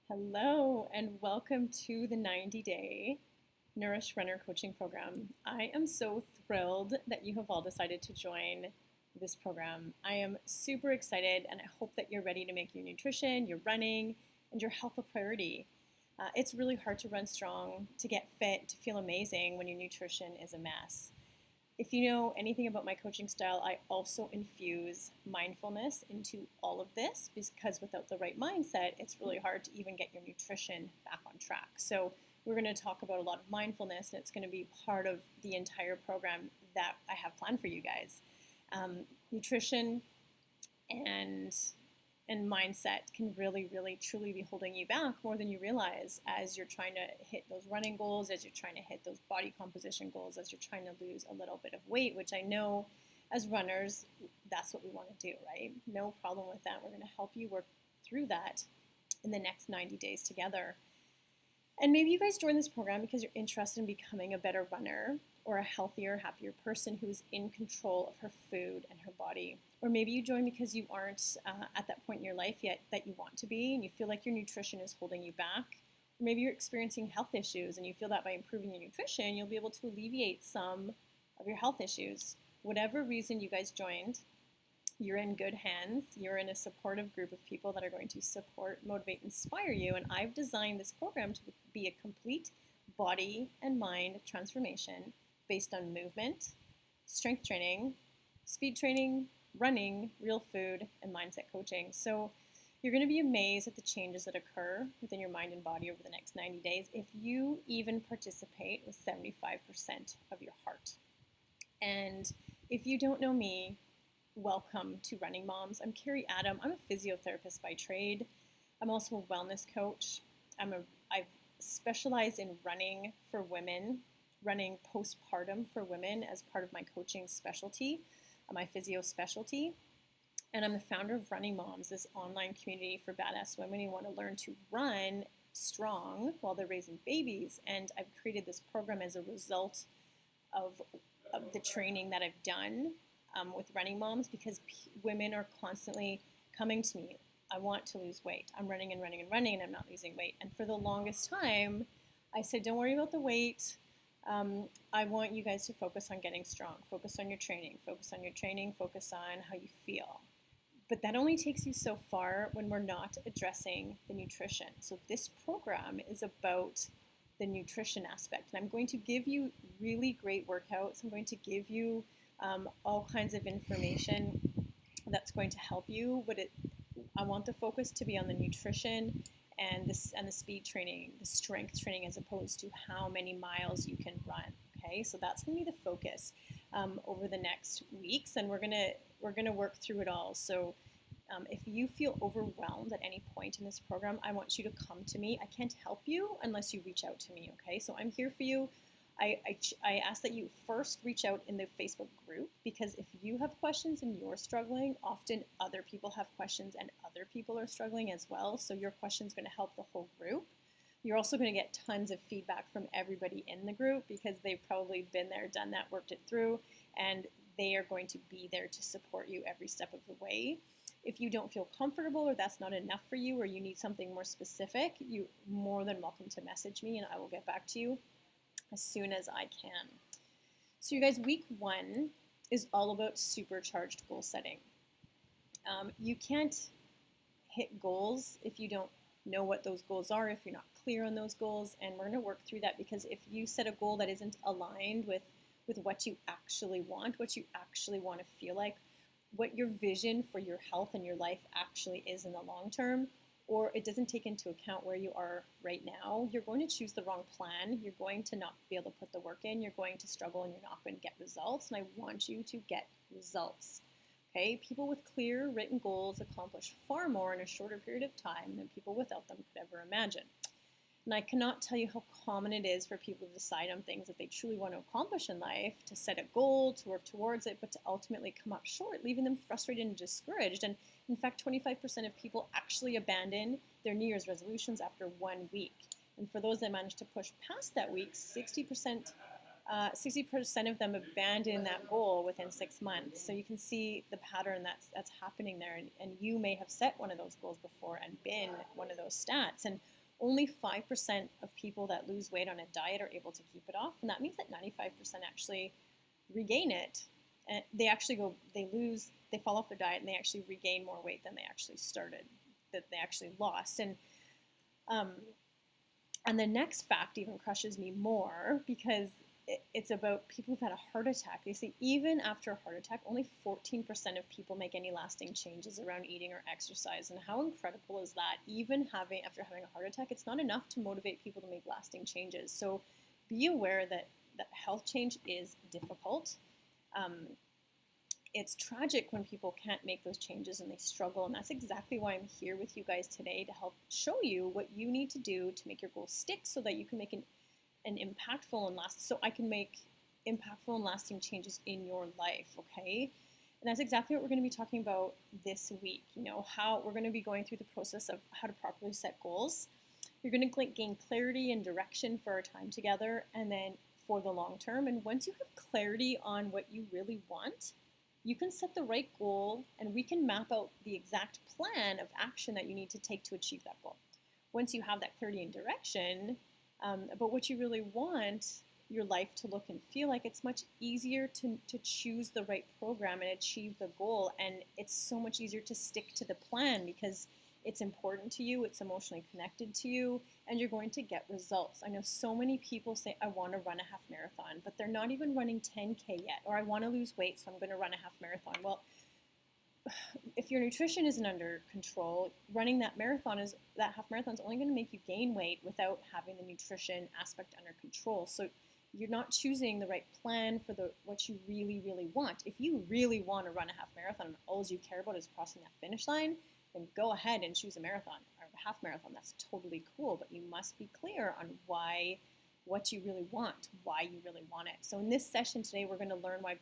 Hello, and welcome to the 90-day Nourish Runner Coaching Program. I am so thrilled that you have all decided to join this program. I am super excited, and I hope that you're ready to make your nutrition, your running, and your health a priority. It's really hard to run strong, to get fit, to feel amazing when your nutrition is a mess. If you know anything about my coaching style, I also infuse mindfulness into all of this because without the right mindset, it's really hard to even get your nutrition back on track. So we're going to talk about a lot of mindfulness, and it's going to be part of the entire program that I have planned for you guys. Nutrition and mindset can really, truly be holding you back more than you realize as you're trying to hit those running goals, as you're trying to hit those body composition goals, as you're trying to lose a little bit of weight, which I know as runners, that's what we want to do, right? No problem with that. We're going to help you work through that in the next 90 days together. And maybe you guys join this program because you're interested in becoming a better runner or a healthier, happier person who's in control of her food and her body. Or maybe you join because you aren't at that point in your life yet that you want to be, and you feel like your nutrition is holding you back. Or maybe you're experiencing health issues, and you feel that by improving your nutrition, you'll be able to alleviate some of your health issues. Whatever reason you guys joined, you're in good hands. You're in a supportive group of people that are going to support, motivate, inspire you. And I've designed this program to be a complete body and mind transformation based on movement, strength training, speed training, running, real food, and mindset coaching. So you're going to be amazed at the changes that occur within your mind and body over the next 90 days if you even participate with 75% of your heart. And if you don't know me, welcome to Running Moms. I'm Carrie Adam. I'm a physiotherapist by trade. I'm also a wellness coach. I've specialized in running for women, running postpartum for women as part of my coaching specialty, my physio specialty. And I'm the founder of Running Moms, this online community for badass women who want to learn to run strong while they're raising babies. And I've created this program as a result of the training that I've done with Running Moms because women are constantly coming to me. I want to lose weight. I'm running and running and running and I'm not losing weight. And for the longest time, I said, don't worry about the weight. I want you guys to focus on getting strong. Focus on your training. Focus on your training. Focus on how you feel. But that only takes you so far when we're not addressing the nutrition. So this program is about the nutrition aspect. And I'm going to give you really great workouts. I'm going to give you all kinds of information that's going to help you. But I want the focus to be on the nutrition and the speed training, the strength training, as opposed to how many miles you can run. Okay, so that's going to be the focus over the next weeks, and we're gonna work through it all. So if you feel overwhelmed at any point in this program, I want you to come to me. I can't help you unless you reach out to me. Okay, so I'm here for you. I ask that you first reach out in the Facebook group, because if you have questions and you're struggling, often other people have questions and other people are struggling as well. So your question is going to help the whole group. You're also going to get tons of feedback from everybody in the group because they've probably been there, done that, worked it through, and they are going to be there to support you every step of the way. If you don't feel comfortable or that's not enough for you or you need something more specific, you're more than welcome to message me and I will get back to you as soon as I can. So you guys, week 1 is all about supercharged goal setting. You can't hit goals if you don't know what those goals are, if you're not clear on those goals, and we're going to work through that because if you set a goal that isn't aligned with what you actually want to feel like, what your vision for your health and your life actually is in the long term, or it doesn't take into account where you are right now, you're going to choose the wrong plan. You're going to not be able to put the work in. You're going to struggle and you're not going to get results. And I want you to get results. Okay? People with clear written goals accomplish far more in a shorter period of time than people without them could ever imagine. And I cannot tell you how common it is for people to decide on things that they truly want to accomplish in life, to set a goal, to work towards it, but to ultimately come up short, leaving them frustrated and discouraged. And in fact, 25% of people actually abandon their New Year's resolutions after 1 week. And for those that manage to push past that week, 60% of them abandon that goal within 6 months. So you can see the pattern that's happening there. And you may have set one of those goals before and been one of those stats. And Only 5% of people that lose weight on a diet are able to keep it off, and that means that 95% actually regain it. And they fall off their diet and they actually regain more weight than they actually started, that they actually lost. Um, and the next fact even crushes me more, because it's about people who've had a heart attack. They say even after a heart attack, only 14% of people make any lasting changes around eating or exercise. And how incredible is that? Even after having a heart attack, it's not enough to motivate people to make lasting changes. So be aware that health change is difficult. It's tragic when people can't make those changes and they struggle, and that's exactly why I'm here with you guys today, to help show you what you need to do to make your goals stick, so that you can make an impactful and lasting changes in your life, okay? And that's exactly what we're going to be talking about this week. How we're going to be going through the process of how to properly set goals. You're going to gain clarity and direction for our time together, and then for the long term. And once you have clarity on what you really want, you can set the right goal, and we can map out the exact plan of action that you need to take to achieve that goal. Once you have that clarity and direction about what you really want your life to look and feel like, it's much easier to choose the right program and achieve the goal. And it's so much easier to stick to the plan because it's important to you, it's emotionally connected to you, and you're going to get results. I know so many people say, I want to run a half marathon, but they're not even running 10K yet. Or I want to lose weight, so I'm going to run a half marathon. Well, if your nutrition isn't under control, running that half marathon is only going to make you gain weight without having the nutrition aspect under control. So you're not choosing the right plan for what you really, really want. If you really want to run a half marathon and all you care about is crossing that finish line, then go ahead and choose a marathon or a half marathon. That's totally cool, but you must be clear on what you really want, why you really want it. So in this session today, we're going to learn why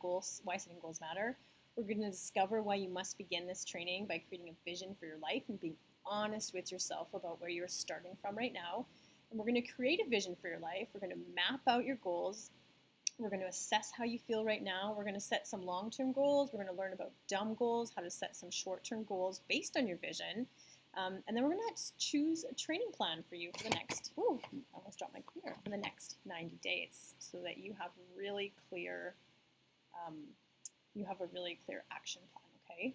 setting goals matter. We're going to discover why you must begin this training by creating a vision for your life and being honest with yourself about where you're starting from right now. And we're going to create a vision for your life. We're going to map out your goals. We're going to assess how you feel right now. We're going to set some long-term goals. We're going to learn about dumb goals, how to set some short-term goals based on your vision. And then we're going to choose a training plan for you for the next, I almost dropped my computer, for the next 90 days, so that you have a really clear action plan, okay?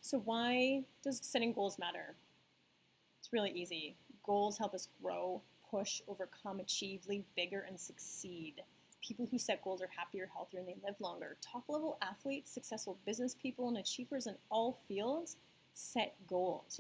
So why does setting goals matter? It's really easy. Goals help us grow, push, overcome, achieve, live bigger, and succeed. People who set goals are happier, healthier, and they live longer. Top-level athletes, successful business people, and achievers in all fields set goals.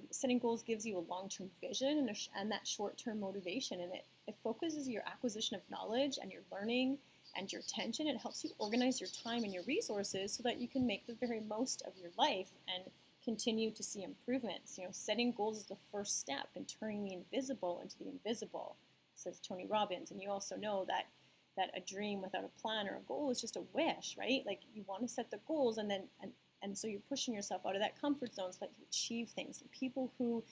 Setting goals gives you a long-term vision and that short-term motivation, and it focuses your acquisition of knowledge and your learning and your attention. It helps you organize your time and your resources so that you can make the very most of your life and continue to see improvements. Setting goals is the first step in turning the invisible into the invisible, says Tony Robbins. And you also know that a dream without a plan or a goal is just a wish, right? Like, you want to set the goals, and so you're pushing yourself out of that comfort zone so that you achieve things. And people who,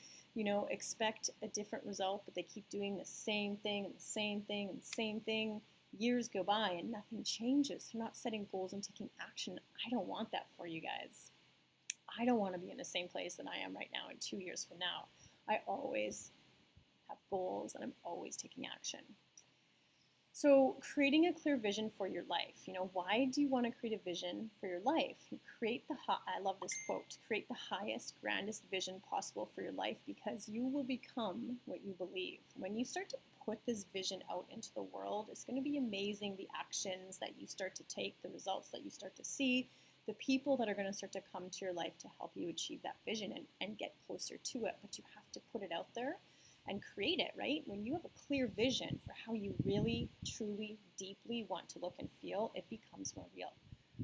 expect a different result, but they keep doing the same thing and the same thing and the same thing, years go by and nothing changes. They're not setting goals and taking action. I don't want that for you guys. I don't want to be in the same place that I am right now in 2 years from now. I always have goals and I'm always taking action. So creating a clear vision for your life. Why do you want to create a vision for your life? I love this quote, create the highest, grandest vision possible for your life, because you will become what you believe. When you start to put this vision out into the world, it's going to be amazing, the actions that you start to take, the results that you start to see, the people that are going to start to come to your life to help you achieve that vision and get closer to it. But you have to put it out there and create it, right? When you have a clear vision for how you really, truly, deeply want to look and feel, it becomes more real.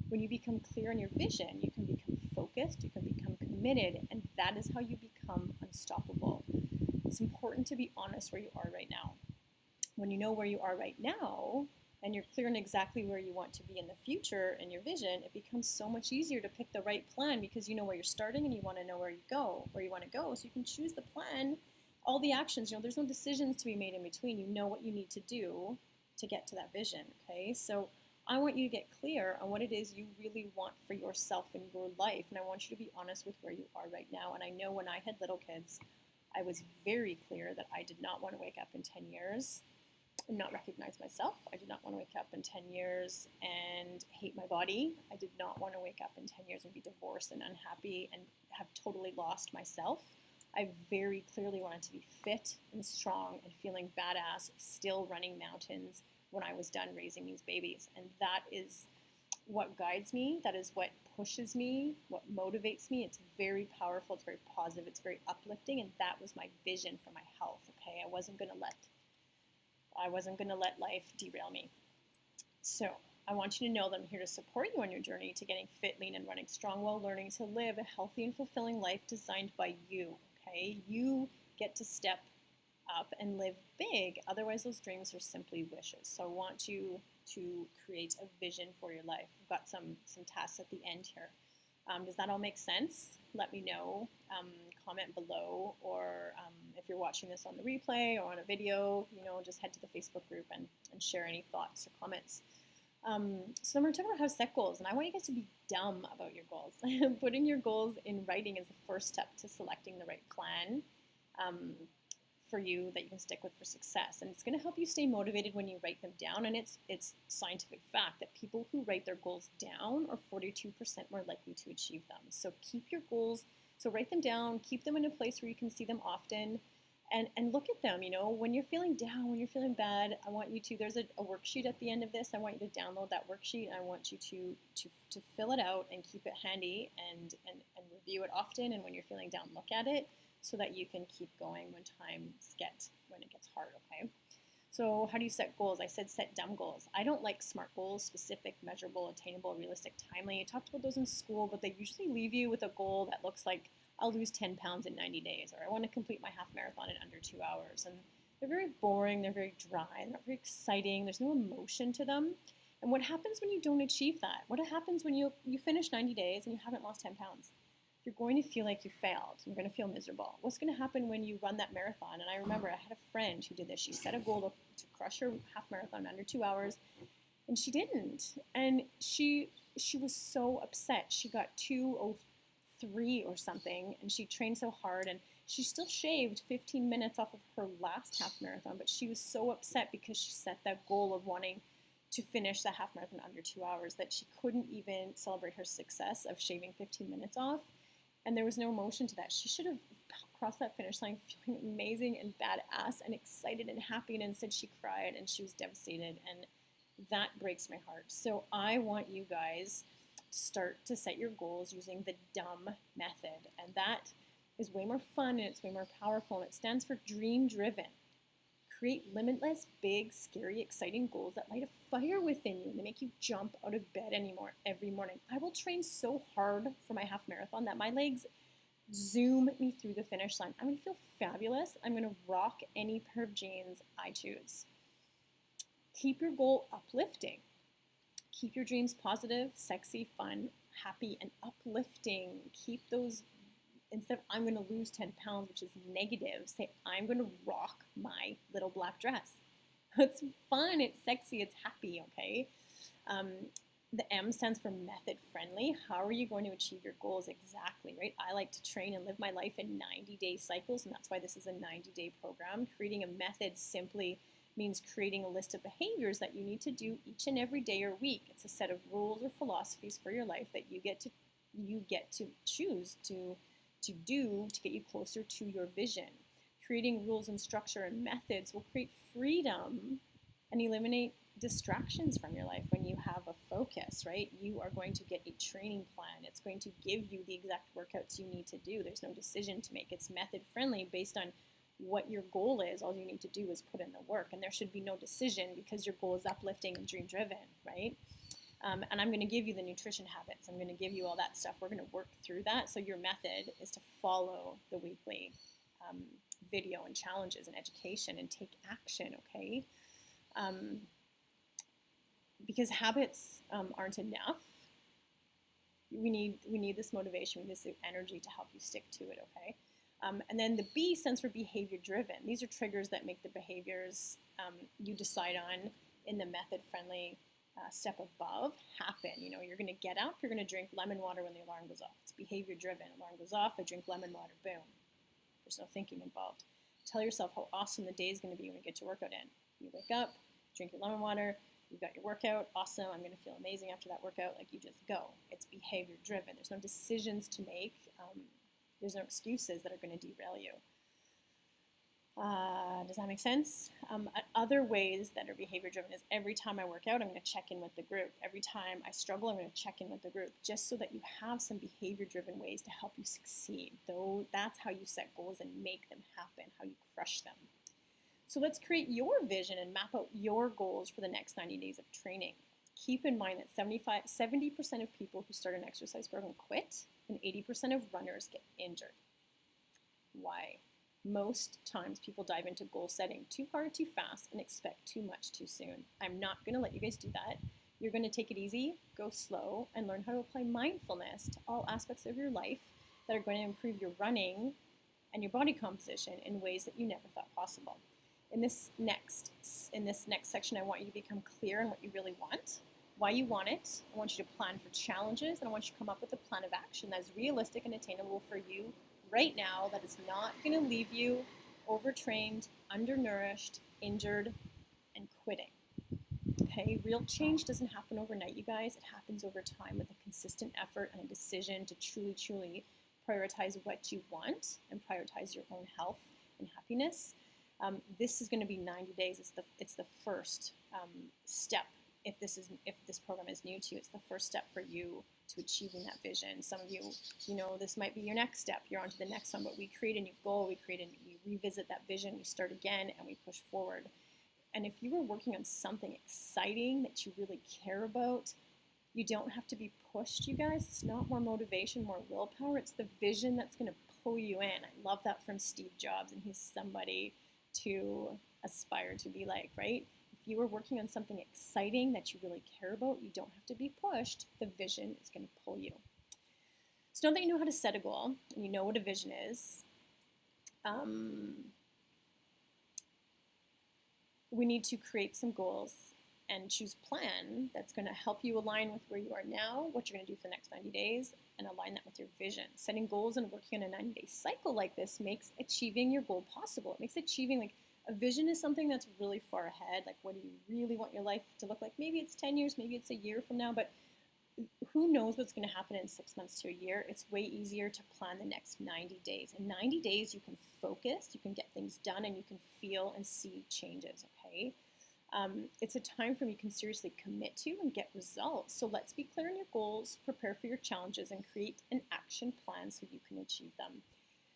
When you become clear on your vision, you can become focused, you can become committed, and that is how you become unstoppable. It's important to be honest where you are right now. When you know where you are right now, and you're clear on exactly where you want to be in the future and your vision, it becomes so much easier to pick the right plan, because you know where you're starting and you want to know where you want to go. So you can choose the plan, all the actions. There's no decisions to be made in between. You know what you need to do to get to that vision, okay? So I want you to get clear on what it is you really want for yourself in your life, and I want you to be honest with where you are right now. And I know when I had little kids, I was very clear that I did not want to wake up in 10 years and not recognize myself. I did not want to wake up in 10 years and hate my body. I did not want to wake up in 10 years and be divorced and unhappy and have totally lost myself. I very clearly wanted to be fit and strong and feeling badass, still running mountains when I was done raising these babies. And that is what guides me. That is what pushes me, what motivates me. It's very powerful. It's very positive. It's very uplifting. And that was my vision for my health. Okay, I wasn't going to let life derail me. So I want you to know that I'm here to support you on your journey to getting fit, lean, and running strong while learning to live a healthy and fulfilling life designed by you. Okay, you get to step up and live big. Otherwise, those dreams are simply wishes. So I want you to create a vision for your life. We've got some tasks at the end here. Does that all make sense? Let me know. Comment below, or if you're watching this on the replay or on a video, just head to the Facebook group and share any thoughts or comments. So then we're talking about how to set goals, and I want you guys to be dumb about your goals. Putting your goals in writing is the first step to selecting the right plan for you that you can stick with for success. And it's going to help you stay motivated when you write them down. And it's scientific fact that people who write their goals down are 42% more likely to achieve them. So keep your goals, so write them down, keep them in a place where you can see them often, and look at them. When you're feeling down, when you're feeling bad, I want you to, there's a worksheet at the end of this. I want you to download that worksheet, and I want you to fill it out and keep it handy and review it often. And when you're feeling down, look at it, so that you can keep going when it gets hard, okay? So how do you set goals? I said set dumb goals. I don't like SMART goals: specific, measurable, attainable, realistic, timely. You talked about those in school, but they usually leave you with a goal that looks like, I'll lose 10 pounds in 90 days, or I want to complete my half marathon in under 2 hours. And they're very boring, they're very dry, they're not very exciting, there's no emotion to them. And what happens when you don't achieve that? What happens when you finish 90 days and you haven't lost 10 pounds? You're going to feel like you failed. You're going to feel miserable. What's going to happen when you run that marathon? And I remember I had a friend who did this. She set a goal to crush her half marathon in under 2 hours, and she didn't. And she was so upset. She got 2:03 or something, and she trained so hard, and she still shaved 15 minutes off of her last half marathon, but she was so upset because she set that goal of wanting to finish the half marathon under 2 hours that she couldn't even celebrate her success of shaving 15 minutes off. And there was no emotion to that. She should have crossed that finish line feeling amazing and badass and excited and happy, and instead she cried and she was devastated, and that breaks my heart. So I want you guys to start to set your goals using the DUMB method, and that is way more fun and it's way more powerful, and it stands for dream driven. Create limitless, big, scary, exciting goals that light a fire within you and they make you jump out of bed every morning. I will train so hard for my half marathon that my legs zoom me through the finish line. I'm going to feel fabulous. I'm going to rock any pair of jeans I choose. Keep your goal uplifting. Keep your dreams positive, sexy, fun, happy, and uplifting. Keep those. Instead of I'm going to lose 10 pounds, which is negative, say I'm going to rock my little black dress. It's fun, it's sexy, it's happy, okay? The M stands for method friendly. How are you going to achieve your goals exactly, right? I like to train and live my life in 90-day cycles, and that's why this is a 90-day program. Creating a method simply means creating a list of behaviors that you need to do each and every day or week. It's a set of rules or philosophies for your life that you get to choose to do to get you closer to your vision. Creating rules and structure and methods will create freedom and eliminate distractions from your life. When you have a focus, right, you are going to get a training plan. It's going to give you the exact workouts you need to do. There's no decision to make. It's method friendly based on what your goal is. All you need to do is put in the work, and there should be no decision because your goal is uplifting and dream driven, right? And I'm going to give you the nutrition habits. I'm going to give you all that stuff. We're going to work through that. So your method is to follow the weekly video and challenges and education and take action, okay? Because habits aren't enough. We need this motivation, we need this energy to help you stick to it, okay? And then the B stands for behavior driven. These are triggers that make the behaviors you decide on in the method friendly step above happen. You're going to get up, you're going to drink lemon water when the alarm goes off. It's behavior driven. Alarm goes off, I drink lemon water, boom. There's no thinking involved. Tell yourself how awesome the day is going to be when you get your workout in. You wake up, drink your lemon water, you've got your workout, awesome, I'm going to feel amazing after that workout. Like, you just go. It's behavior driven. There's no decisions to make. There's no excuses that are going to derail you. Does that make sense? Other ways that are behavior driven is every time I work out, I'm going to check in with the group. Every time I struggle, I'm going to check in with the group, just so that you have some behavior driven ways to help you succeed. Though that's how you set goals and make them happen, how you crush them. So let's create your vision and map out your goals for the next 90 days of training. Keep in mind that 70% of people who start an exercise program quit, and 80% of runners get injured. Why? Most times people dive into goal setting too hard, too fast, and expect too much too soon. I'm not going to let you guys do that. You're going to take it easy, go slow, and learn how to apply mindfulness to all aspects of your life that are going to improve your running and your body composition in ways that you never thought possible. In this next section, I want you to become clear on what you really want, why you want it. I want you to plan for challenges, and I want you to come up with a plan of action that is realistic and attainable for you right now, that is not going to leave you overtrained, undernourished, injured, and quitting. Okay, real change doesn't happen overnight, you guys. It happens over time with a consistent effort and a decision to truly prioritize what you want and prioritize your own health and happiness. This is going to be 90 days. It's the first step. If this program is new to you, it's the first step for you to achieving that vision. Some of you, this might be your next step. You're on to the next one, but we create a new goal. We revisit that vision. We start again, and we push forward. And if you are working on something exciting that you really care about, you don't have to be pushed, you guys. It's not more motivation, more willpower. It's the vision that's going to pull you in. I love that from Steve Jobs, and he's somebody to aspire to be like, right? If you are working on something exciting that you really care about, you don't have to be pushed. The vision is going to pull you. So now that you know how to set a goal and you know what a vision is, we need to create some goals and choose a plan that's going to help you align with where you are now, what you're going to do for the next 90 days, and align that with your vision. Setting goals and working on a 90-day cycle like this makes achieving your goal possible. It makes achieving, like, a vision is something that's really far ahead. Like, what do you really want your life to look like? Maybe it's 10 years, maybe it's a year from now, but who knows what's going to happen in 6 months to a year? It's way easier to plan the next 90 days. In 90 days, you can focus, you can get things done, and you can feel and see changes, okay? It's a time frame you can seriously commit to and get results. So let's be clear on your goals, prepare for your challenges, and create an action plan so you can achieve them.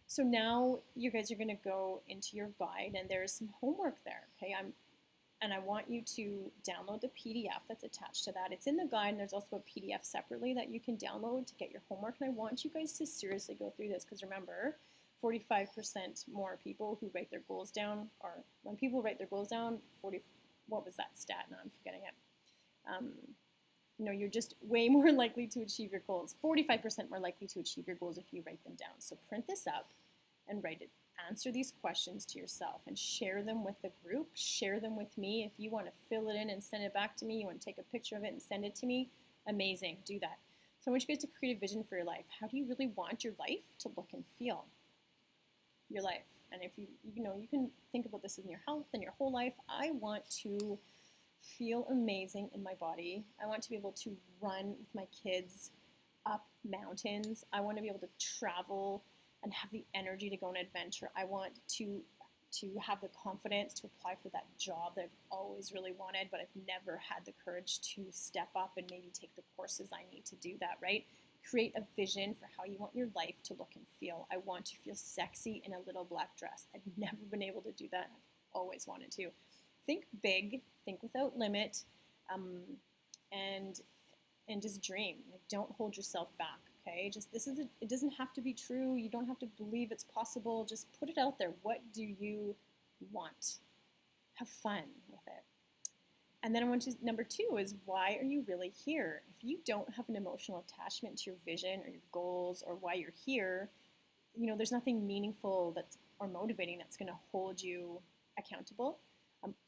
So now you guys are going to go into your guide, and there's some homework there, okay? I want you to download the PDF that's attached to that. It's in the guide, and there's also a PDF separately that you can download to get your homework. And I want you guys to seriously go through this, because remember, 45% more people who write their goals down, or when people write their goals down, what was that stat? Now I'm forgetting it. You're just way more likely to achieve your goals. 45% more likely to achieve your goals if you write them down. So print this up and write it. Answer these questions to yourself and share them with the group. Share them with me. If you want to fill it in and send it back to me, you want to take a picture of it and send it to me, amazing, do that. So I want you guys to create a vision for your life. How do you really want your life to look and feel? Your life. And if you can think about this in your health and your whole life. I want to feel amazing in my body. I want to be able to run with my kids up mountains. I want to be able to travel and have the energy to go on an adventure. I want to have the confidence to apply for that job that I've always really wanted, but I've never had the courage to step up and maybe take the courses I need to do that, right? Create a vision for how you want your life to look and feel. I want to feel sexy in a little black dress. I've never been able to do that. I've always wanted to. Think big, think without limit, and just dream. Like, don't hold yourself back, okay? It doesn't have to be true. You don't have to believe it's possible. Just put it out there. What do you want? Have fun with it. And then I want you, number 2 is, why are you really here? If you don't have an emotional attachment to your vision or your goals or why you're here, there's nothing meaningful or motivating that's going to hold you accountable.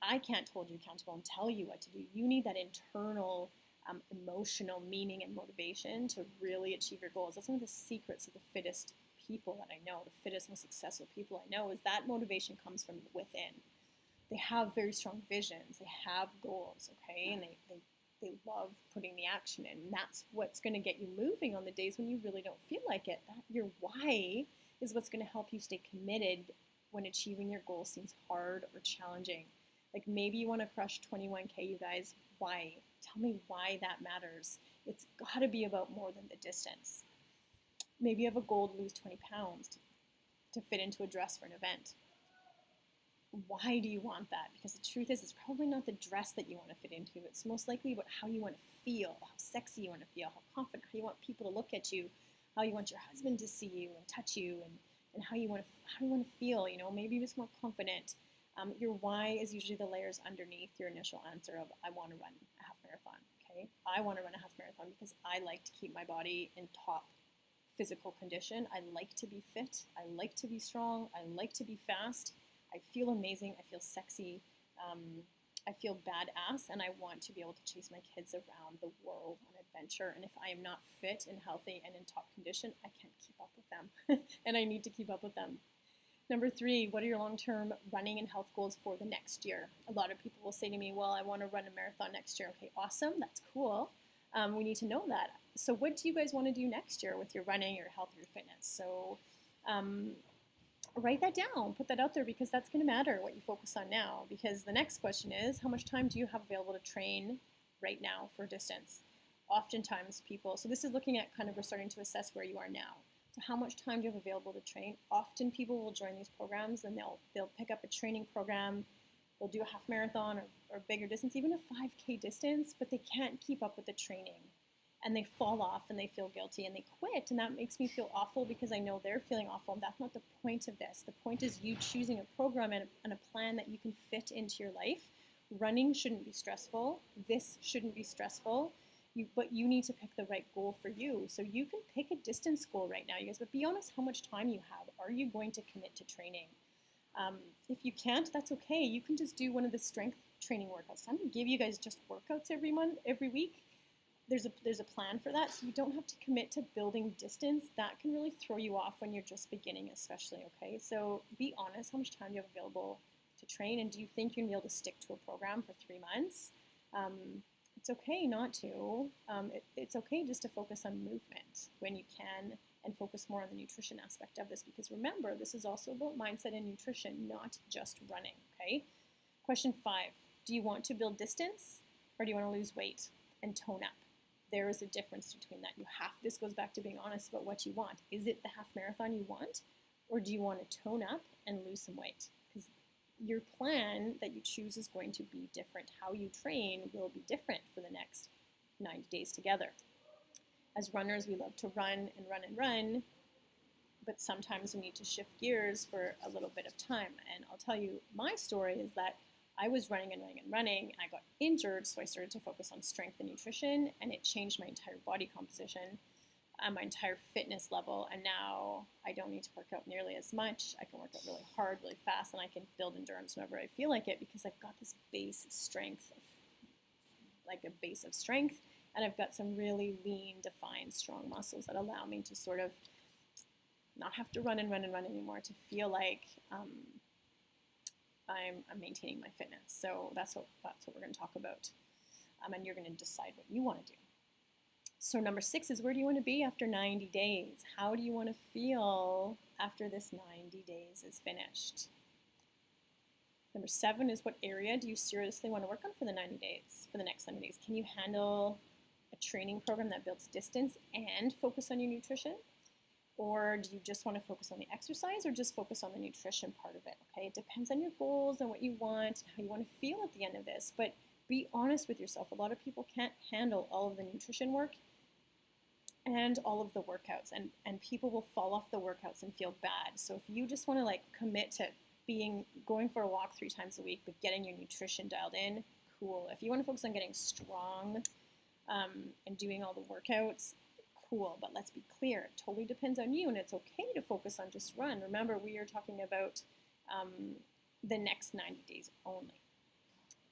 I can't hold you accountable and tell you what to do. You need that internal emotional meaning and motivation to really achieve your goals. That's one of the secrets of the fittest people that I know, the fittest, most successful people I know, is that motivation comes from within. They have very strong visions. They have goals, okay? And they love putting the action in. And that's what's going to get you moving on the days when you really don't feel like it. That your why is what's going to help you stay committed when achieving your goal seems hard or challenging. Like maybe you want to crush 21K, you guys. Why? Tell me why that matters. It's got to be about more than the distance. Maybe you have a goal to lose 20 pounds to fit into a dress for an event. Why do you want that? Because the truth is, it's probably not the dress that you want to fit into. It's most likely about how you want to feel, how sexy you want to feel, how confident, how you want people to look at you, how you want your husband to see you and touch you, and how do you want to feel. You know, maybe you're just more confident. Your why is usually the layers underneath your initial answer of I want to run a half marathon. Okay, I want to run a half marathon because I like to keep my body in top physical condition. I like to be fit. I like to be strong. I like to be fast. I feel amazing. I feel sexy. I feel badass, and I want to be able to chase my kids around the world on adventure. And if I am not fit and healthy and in top condition, I can't keep up with them, and I need to keep up with them. Number 3, what are your long-term running and health goals for the next year? A lot of people will say to me, well, I want to run a marathon next year. Okay, awesome. That's cool. We need to know that. So what do you guys want to do next year with your running, your health, your fitness? So write that down, put that out there, because that's going to matter what you focus on now. Because the next question is, how much time do you have available to train right now for distance? Oftentimes people, so this is looking at kind of, we're starting to assess where you are now. So how much time do you have available to train? Often people will join these programs and they'll pick up a training program. They'll do a half marathon or bigger distance, even a 5K distance, but they can't keep up with the training. And they fall off and they feel guilty and they quit. And that makes me feel awful because I know they're feeling awful. And that's not the point of this. The point is you choosing a program and a plan that you can fit into your life. Running shouldn't be stressful. This shouldn't be stressful. But you need to pick the right goal for you. So you can pick a distance goal right now, you guys, but be honest how much time you have. Are you going to commit to training? If you can't, that's okay. You can just do one of the strength training workouts. I'm going to give you guys just workouts every week. There's a plan for that, so you don't have to commit to building distance. That can really throw you off when you're just beginning, especially, okay? So be honest, how much time do you have available to train, and do you think you're going to be able to stick to a program for 3 months? It's okay not to. It's okay just to focus on movement when you can and focus more on the nutrition aspect of this, because remember, this is also about mindset and nutrition, not just running, okay? Question 5, do you want to build distance or do you want to lose weight and tone up? There is a difference between that. This goes back to being honest about what you want. Is it the half marathon you want, or do you want to tone up and lose some weight? Because your plan that you choose is going to be different. How you train will be different for the next 90 days together. As runners, we love to run and run and run, but sometimes we need to shift gears for a little bit of time. And I'll tell you, my story is that I was running and running and running. I got injured, so I started to focus on strength and nutrition, and it changed my entire body composition, my entire fitness level, and now I don't need to work out nearly as much. I can work out really hard, really fast, and I can build endurance whenever I feel like it because I've got this base strength, like a base of strength, and I've got some really lean, defined, strong muscles that allow me to sort of not have to run and run and run anymore, to feel like I'm maintaining my fitness. So that's what we're going to talk about, and you're going to decide what you want to do. So number 6 is, where do you want to be after 90 days? How do you want to feel after this 90 days is finished? Number 7 is, what area do you seriously want to work on for the 90 days, for the next 90 days? Can you handle a training program that builds distance and focus on your nutrition? Or do you just want to focus on the exercise, or just focus on the nutrition part of it? Okay, it depends on your goals and what you want, and how you want to feel at the end of this. But be honest with yourself. A lot of people can't handle all of the nutrition work and all of the workouts, and people will fall off the workouts and feel bad. So if you just want to like commit to going for a walk 3 times a week, but getting your nutrition dialed in, cool. If you want to focus on getting strong and doing all the workouts, cool. But let's be clear, it totally depends on you, and it's okay to focus on just run. Remember, we are talking about the next 90 days only.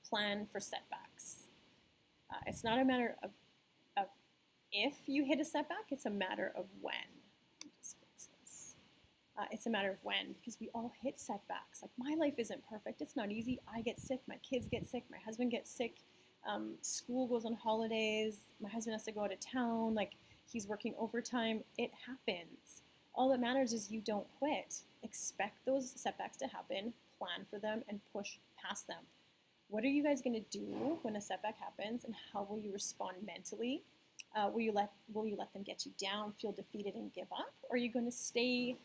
Plan for setbacks. It's not a matter of if you hit a setback, it's a matter of when. Let me just fix this. It's a matter of when, because we all hit setbacks. Like, my life isn't perfect. It's not easy. I get sick. My kids get sick. My husband gets sick. School goes on holidays. My husband has to go out of town. Like, he's working overtime. It happens. All that matters is you don't quit. Expect those setbacks to happen, plan for them, and push past them. What are you guys going to do when a setback happens, and how will you respond mentally? Will you let them get you down, feel defeated, and give up? Or are you going to say,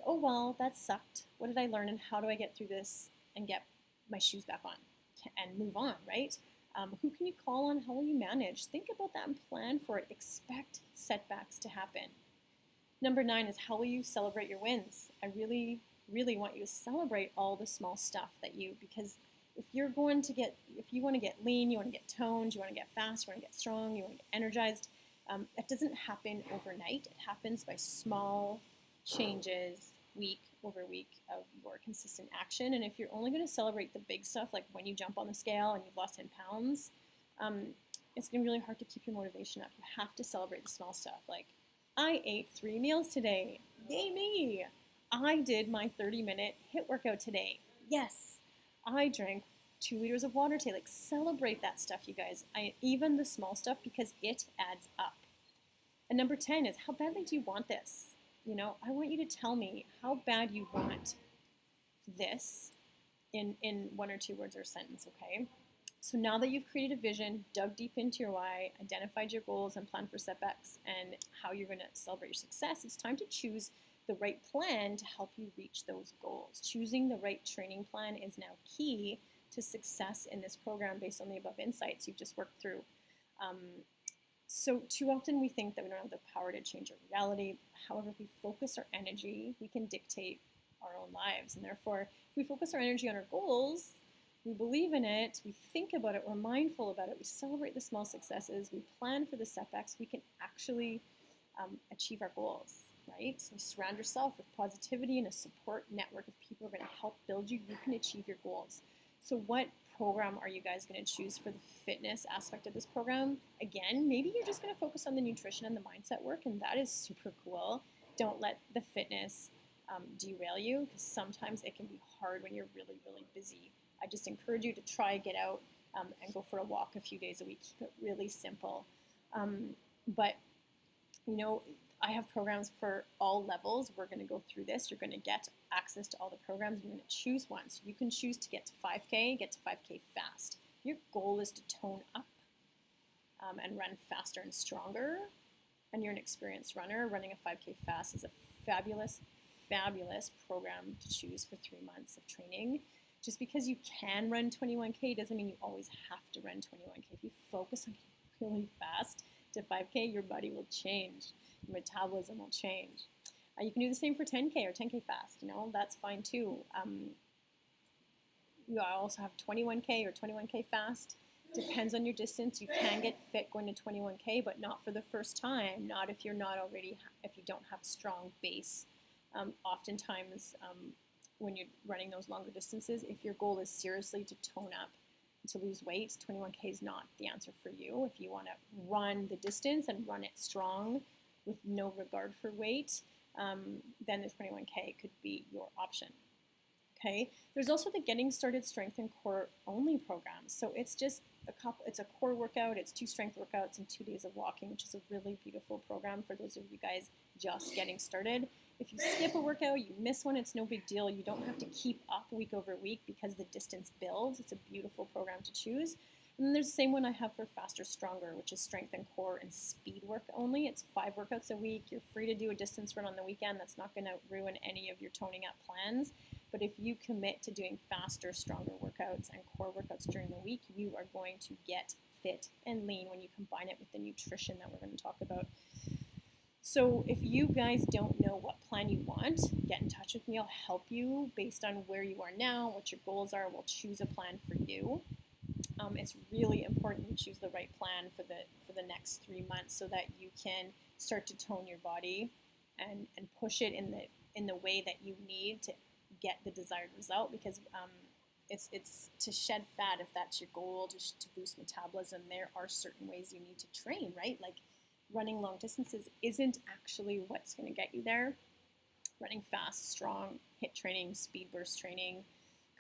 oh, well, that sucked. What did I learn, and how do I get through this and get my shoes back on and move on, right? Who can you call on? How will you manage? Think about that and plan for it. Expect setbacks to happen. Number 9 is, how will you celebrate your wins? I really, really want you to celebrate all the small stuff because if you want to get lean, you want to get toned, you want to get fast, you want to get strong, you want to get energized, it doesn't happen overnight. It happens by small changes, week over week, of your consistent action. And if you're only going to celebrate the big stuff, like when you jump on the scale and you've lost 10 pounds, it's going to be really hard to keep your motivation up. You have to celebrate the small stuff. Like, I ate 3 meals today. Yay me! I did my 30-minute HIIT workout today. Yes! I drank 2 liters of water today. Like, celebrate that stuff, you guys. Even the small stuff, because it adds up. And number 10 is, how badly do you want this? I want you to tell me how bad you want this in 1 or 2 words or a sentence, okay? So now that you've created a vision, dug deep into your why, identified your goals, and planned for setbacks and how you're going to celebrate your success, it's time to choose the right plan to help you reach those goals. Choosing the right training plan is now key to success in this program based on the above insights you've just worked through. So too often we think that we don't have the power to change our reality. However, if we focus our energy, we can dictate our own lives. And therefore, if we focus our energy on our goals, we believe in it, we think about it, we're mindful about it, we celebrate the small successes, we plan for the setbacks, we can actually achieve our goals, right? So surround yourself with positivity and a support network of people who are going to help build you. You can achieve your goals. So what program are you guys going to choose for the fitness aspect of this program? Again, maybe you're just going to focus on the nutrition and the mindset work, and that is super cool. Don't let the fitness derail you, because sometimes it can be hard when you're really, really busy. I just encourage you to try, get out, and go for a walk a few days a week. Keep it really simple. But I have programs for all levels. We're going to go through this. You're going to get access to all the programs. You're going to choose one. So you can choose to get to 5K, get to 5K fast. Your goal is to tone up and run faster and stronger, and you're an experienced runner, running a 5K fast is a fabulous, fabulous program to choose for 3 months of training. Just because you can run 21K doesn't mean you always have to run 21K. If you focus on getting really fast to 5K, your body will change. Your metabolism will change. You can do the same for 10K or 10K fast. That's fine too. You also have 21K or 21K fast. Depends on your distance. You can get fit going to 21K, but not for the first time. Not if you don't have a strong base. Oftentimes, when you're running those longer distances, if your goal is seriously to tone up, to lose weight, 21K is not the answer for you. If you want to run the distance and run it strong with no regard for weight, then the 21K could be your option. Okay. There's also the Getting Started Strength and Core Only program. So it's just it's a core workout, it's 2 strength workouts and 2 days of walking, which is a really beautiful program for those of you guys just getting started. If you skip a workout, you miss one, it's no big deal. You don't have to keep up week over week because the distance builds. It's a beautiful program to choose. And then there's the same one I have for Faster Stronger, which is strength and core and speed work only. It's 5 workouts a week. You're free to do a distance run on the weekend. That's not going to ruin any of your toning up plans. But if you commit to doing faster, stronger workouts and core workouts during the week, you are going to get fit and lean when you combine it with the nutrition that we're going to talk about. So if you guys don't know what plan you want, get in touch with me. I'll help you based on where you are now, what your goals are. We'll choose a plan for you. It's really important you choose the right plan for the next 3 months so that you can start to tone your body and push it in the way that you need to get the desired result, because it's to shed fat if that's your goal, to boost metabolism. There are certain ways you need to train, right? Like running long distances isn't actually what's going to get you there. running fast, strong, HIIT training, speed burst training,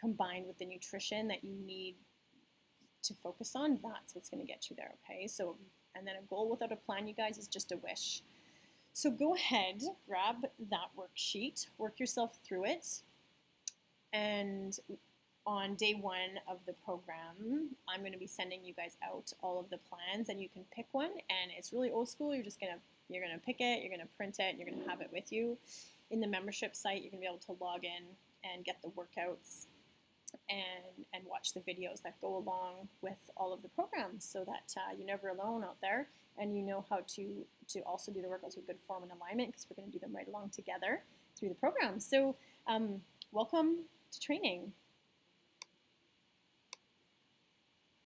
combined with the nutrition that you need to focus on, that's what's going to get you there, okay? So, and then a goal without a plan, you guys, is just a wish. So go ahead, grab that worksheet, work yourself through it, and on day 1 of the program, I'm going to be sending you guys out all of the plans, and you can pick one, and it's really old school. You're gonna pick it, you're gonna print it, and you're gonna have it with you. In the membership site, you're gonna be able to log in and get the workouts and watch the videos that go along with all of the programs, so that you're never alone out there, and you know how to also do the workouts with good form and alignment, because we're going to do them right along together through the program. So welcome to training.